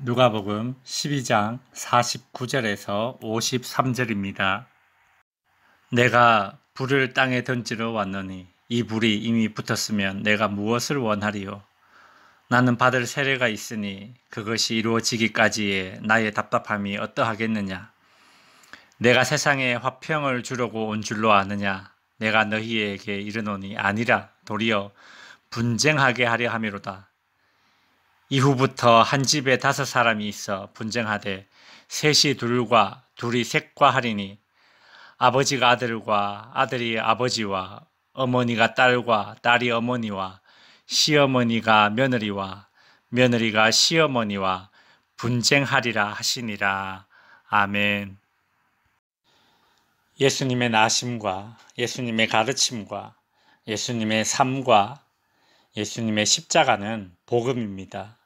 누가복음 12장 49절에서 53절입니다. 내가 불을 땅에 던지러 왔노니 이 불이 이미 붙었으면 내가 무엇을 원하리요? 나는 받을 세례가 있으니 그것이 이루어지기까지의 나의 답답함이 어떠하겠느냐? 내가 세상에 화평을 주려고 온 줄로 아느냐? 내가 너희에게 이르노니 아니라 도리어 분쟁하게 하려 함이로다. 이후부터 한 집에 5사람이 있어 분쟁하되 셋이 둘과 둘이 셋과 하리니 아버지가 아들과 아들이 아버지와 어머니가 딸과 딸이 어머니와 시어머니가 며느리와 며느리가 시어머니와 분쟁하리라 하시니라. 아멘. 예수님의 나심과 예수님의 가르침과 예수님의 삶과 예수님의 십자가는 복음입니다.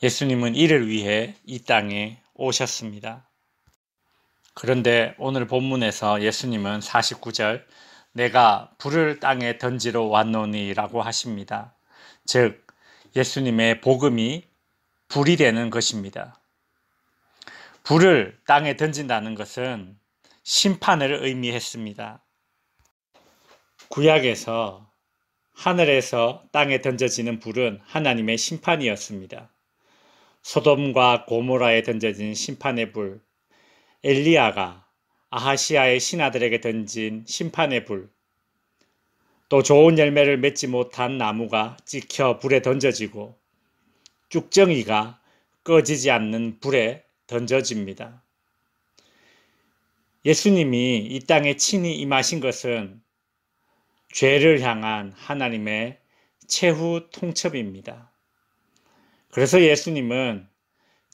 예수님은 이를 위해 이 땅에 오셨습니다. 그런데 오늘 본문에서 예수님은 49절 내가 불을 땅에 던지러 왔노니 라고 하십니다. 즉 예수님의 복음이 불이 되는 것입니다. 불을 땅에 던진다는 것은 심판을 의미했습니다. 구약에서 하늘에서 땅에 던져지는 불은 하나님의 심판이었습니다. 소돔과 고모라에 던져진 심판의 불, 엘리야가 아하시아의 신하들에게 던진 심판의 불, 또 좋은 열매를 맺지 못한 나무가 찍혀 불에 던져지고 쭉정이가 꺼지지 않는 불에 던져집니다. 예수님이 이 땅에 친히 임하신 것은 죄를 향한 하나님의 최후 통첩입니다. 그래서 예수님은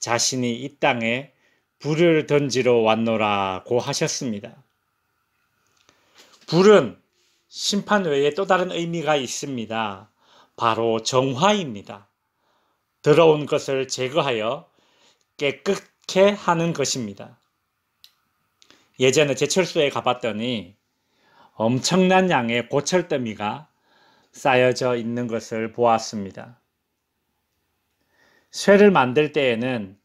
자신이 이 땅에 불을 던지러 왔노라고 하셨습니다. 불은 심판 외에 또 다른 의미가 있습니다. 바로 정화입니다. 더러운 것을 제거하여 깨끗게 하는 것입니다. 예전에 제철소에 가봤더니 엄청난 양의 고철더미가 쌓여져 있는 것을 보았습니다. 쇠를 만들 때에는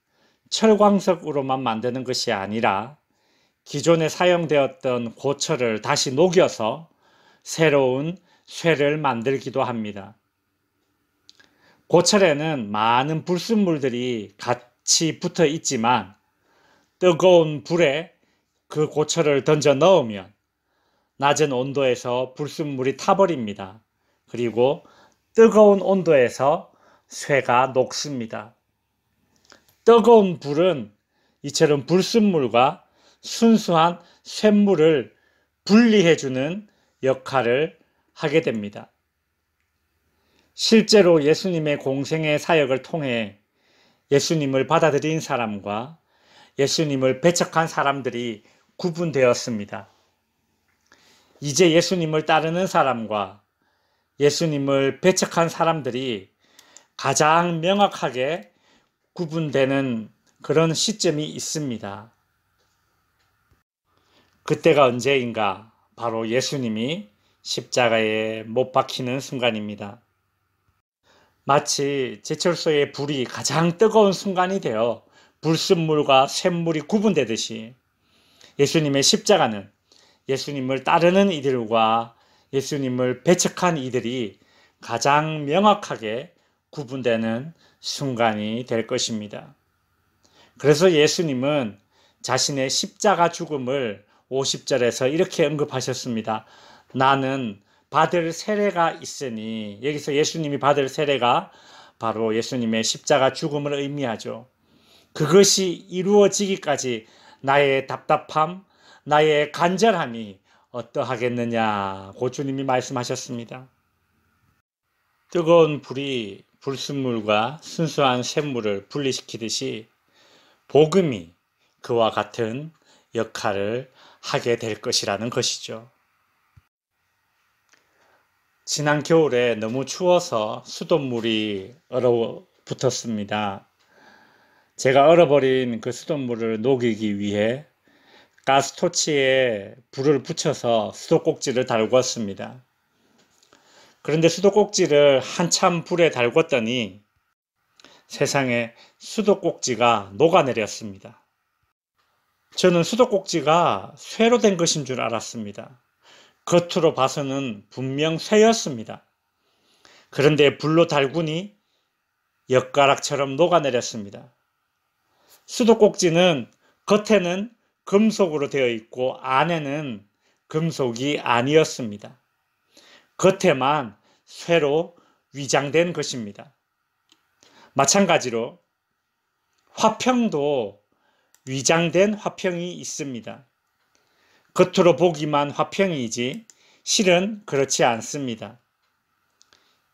철광석으로만 만드는 것이 아니라 기존에 사용되었던 고철을 다시 녹여서 새로운 쇠를 만들기도 합니다. 고철에는 많은 불순물들이 같이 붙어 있지만 뜨거운 불에 그 고철을 던져 넣으면 낮은 온도에서 불순물이 타버립니다. 그리고 뜨거운 온도에서 쇠가 녹습니다. 뜨거운 불은 이처럼 불순물과 순수한 쇳물을 분리해주는 역할을 하게 됩니다. 실제로 예수님의 공생의 사역을 통해 예수님을 받아들인 사람과 예수님을 배척한 사람들이 구분되었습니다. 이제 예수님을 따르는 사람과 예수님을 배척한 사람들이 가장 명확하게 구분되는 그런 시점이 있습니다. 그때가 언제인가? 바로 예수님이 십자가에 못 박히는 순간입니다. 마치 제철소의 불이 가장 뜨거운 순간이 되어 불순물과 쇳물이 구분되듯이 예수님의 십자가는 예수님을 따르는 이들과 예수님을 배척한 이들이 가장 명확하게 구분되는 순간이 될 것입니다. 그래서 예수님은 자신의 십자가 죽음을 50절에서 이렇게 언급하셨습니다. 나는 받을 세례가 있으니, 여기서 예수님이 받을 세례가 바로 예수님의 십자가 죽음을 의미하죠. 그것이 이루어지기까지 나의 답답함, 나의 간절함이 어떠하겠느냐고 주님이 말씀하셨습니다. 뜨거운 불이 불순물과 순수한 쇳물을 분리시키듯이 복음이 그와 같은 역할을 하게 될 것이라는 것이죠. 지난 겨울에 너무 추워서 수돗물이 얼어붙었습니다. 제가 얼어버린 그 수돗물을 녹이기 위해 가스토치에 불을 붙여서 수도꼭지를 달궜습니다. 그런데 수도꼭지를 한참 불에 달궜더니 세상에 수도꼭지가 녹아내렸습니다. 저는 수도꼭지가 쇠로 된 것인 줄 알았습니다. 겉으로 봐서는 분명 쇠였습니다. 그런데 불로 달구니 엿가락처럼 녹아내렸습니다. 수도꼭지는 겉에는 금속으로 되어 있고 안에는 금속이 아니었습니다. 겉에만 쇠로 위장된 것입니다. 마찬가지로 화평도 위장된 화평이 있습니다. 겉으로 보기만 화평이지 실은 그렇지 않습니다.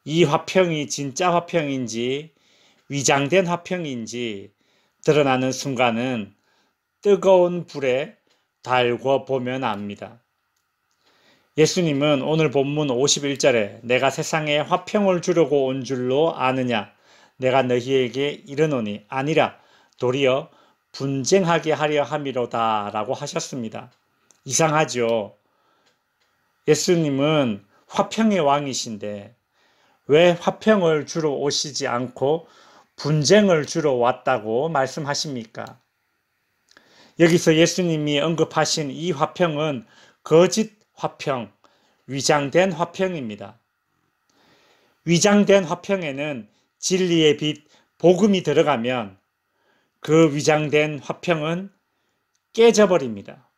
이 화평이 진짜 화평인지 위장된 화평인지 드러나는 순간은 뜨거운 불에 달궈 보면 압니다. 예수님은 오늘 본문 51절에 내가 세상에 화평을 주려고 온 줄로 아느냐 내가 너희에게 이르노니 아니라 도리어 분쟁하게 하려 함이로다 라고 하셨습니다. 이상하죠? 예수님은 화평의 왕이신데 왜 화평을 주러 오시지 않고 분쟁을 주러 왔다고 말씀하십니까? 여기서 예수님이 언급하신 이 화평은 거짓 화평, 위장된 화평입니다. 위장된 화평에는 진리의 빛, 복음이 들어가면 그 위장된 화평은 깨져버립니다.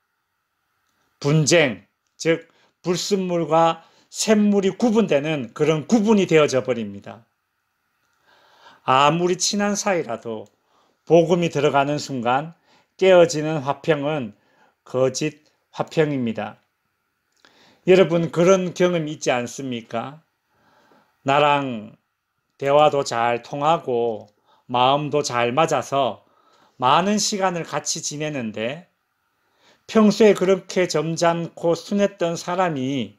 분쟁, 즉 불순물과 샘물이 구분되는 그런 구분이 되어져 버립니다. 아무리 친한 사이라도 복음이 들어가는 순간 깨어지는 화평은 거짓 화평입니다. 여러분 그런 경험이 있지 않습니까? 나랑 대화도 잘 통하고 마음도 잘 맞아서 많은 시간을 같이 지내는데 평소에 그렇게 점잖고 순했던 사람이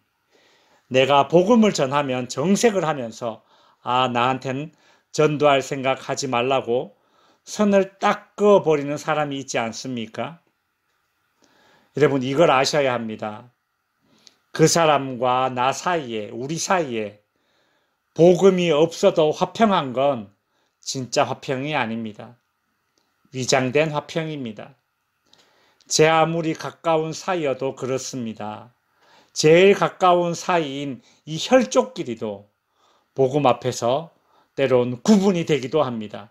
내가 복음을 전하면 정색을 하면서 나한테는 전도할 생각 하지 말라고 선을 딱 그어버리는 사람이 있지 않습니까? 여러분 이걸 아셔야 합니다. 그 사람과 나 사이에 우리 사이에 복음이 없어도 화평한 건 진짜 화평이 아닙니다. 위장된 화평입니다. 제 아무리 가까운 사이여도 그렇습니다. 제일 가까운 사이인 이 혈족끼리도 복음 앞에서 때론 구분이 되기도 합니다.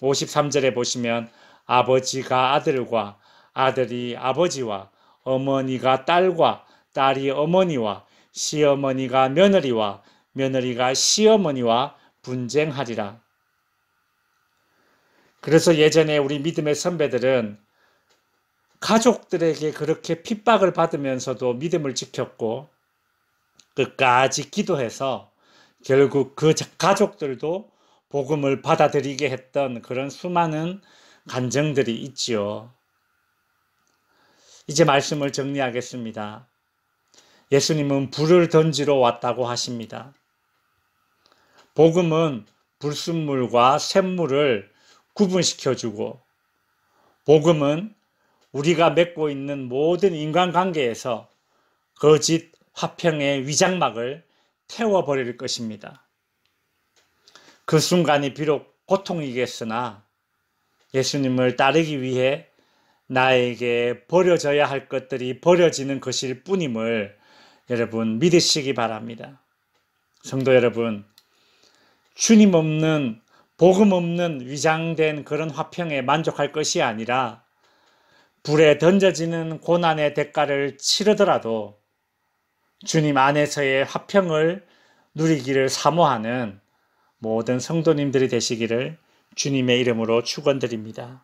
53절에 보시면 아버지가 아들과 아들이 아버지와 어머니가 딸과 딸이 어머니와 시어머니가 며느리와 며느리가 시어머니와 분쟁하리라. 그래서 예전에 우리 믿음의 선배들은 가족들에게 그렇게 핍박을 받으면서도 믿음을 지켰고 끝까지 기도해서 결국 그 가족들도 복음을 받아들이게 했던 그런 수많은 간증들이 있지요. 이제 말씀을 정리하겠습니다. 예수님은 불을 던지러 왔다고 하십니다. 복음은 불순물과 샘물을 구분시켜주고 복음은 우리가 맺고 있는 모든 인간관계에서 거짓 화평의 위장막을 태워버릴 것입니다. 그 순간이 비록 고통이겠으나 예수님을 따르기 위해 나에게 버려져야 할 것들이 버려지는 것일 뿐임을 여러분 믿으시기 바랍니다. 성도 여러분, 주님 없는 복음 없는 위장된 그런 화평에 만족할 것이 아니라 불에 던져지는 고난의 대가를 치르더라도 주님 안에서의 화평을 누리기를 사모하는 모든 성도님들이 되시기를 주님의 이름으로 축원드립니다.